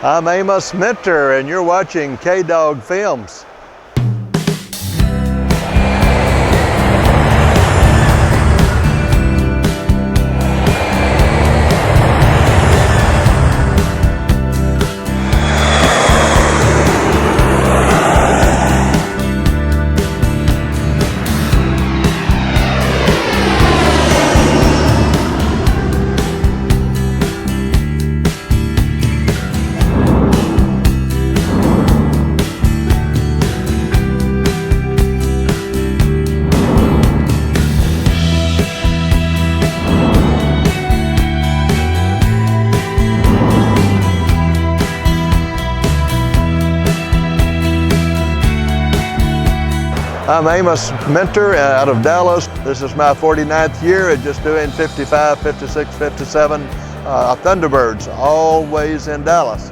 I'm Amos Minter, and you're watching K-Dog Films. I'm Amos Minter out of Dallas. This is my 49th year at just doing 55, 56, 57 Thunderbirds, always in Dallas.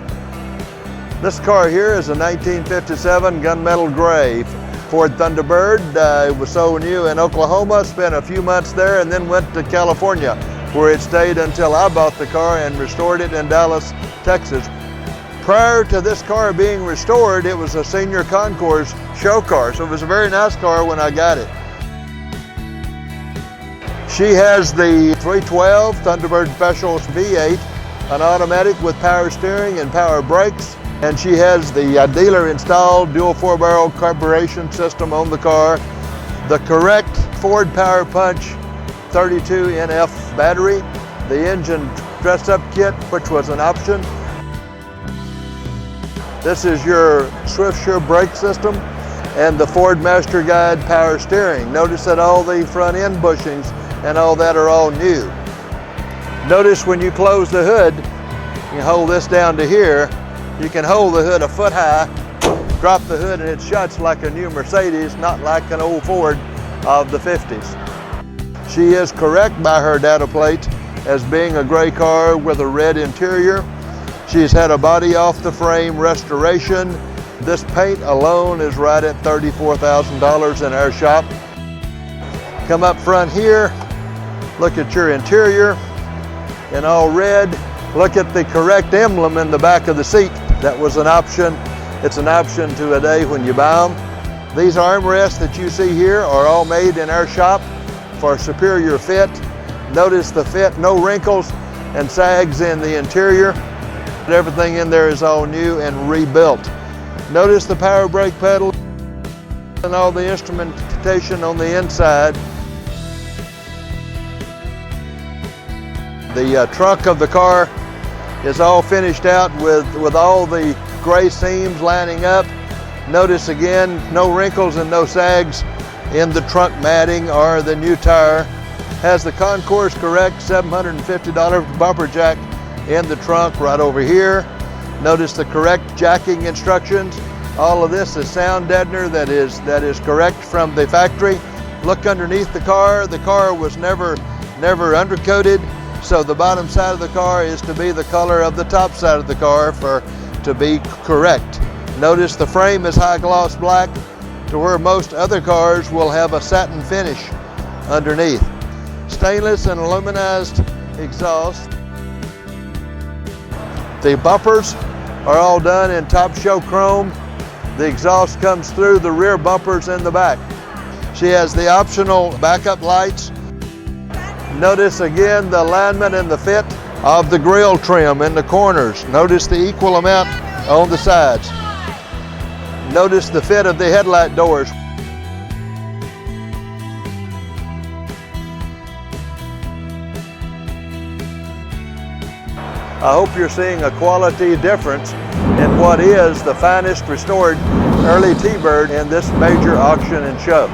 This car here is a 1957 Gunmetal Gray Ford Thunderbird. It was so new in Oklahoma, spent a few months there, and then went to California, where it stayed until I bought the car and restored it in Dallas, Texas. Prior to this car being restored, it was a senior concours show car, so it was a very nice car when I got it. She has the 312 Thunderbird Special V8, an automatic with power steering and power brakes, and she has the dealer installed dual 4-barrel carburation system on the car, the correct Ford Power Punch 32 NF battery, the engine dress-up kit, which was an option. This is your Swift brake system and the Ford Master Guide power steering. Notice that all the front end bushings and all that are all new. Notice when you close the hood, you hold this down to here, you can hold the hood a foot high, drop the hood, and it shuts like a new Mercedes, not like an old Ford of the 50s. She is correct by her data plate as being a gray car with a red interior. She's had a body off the frame restoration. This paint alone is right at $34,000 in our shop. Come up front here, look at your interior in all red. Look at the correct emblem in the back of the seat. That was an option. It's an option to a day when you buy them. These armrests that you see here are all made in our shop for superior fit. Notice the fit, no wrinkles and sags in the interior. Everything in there is all new and rebuilt. Notice the power brake pedal and all the instrumentation on the inside. The trunk of the car is all finished out with all the gray seams lining up. Notice again, no wrinkles and no sags in the trunk matting or the new tire. Has the concours-correct $750 bumper jack in the trunk right over here. Notice the correct jacking instructions. All of this is sound deadener that is correct from the factory. Look underneath the car. The car was never undercoated, so the bottom side of the car is to be the color of the top side of the car to be correct. Notice the frame is high gloss black, to where most other cars will have a satin finish underneath. Stainless and aluminized exhaust. The bumpers are all done in top show chrome. The exhaust comes through the rear bumpers in the back. She has the optional backup lights. Notice again the alignment and the fit of the grille trim in the corners. Notice the equal amount on the sides. Notice the fit of the headlight doors. I hope you're seeing a quality difference in what is the finest restored early T-Bird in this major auction and show.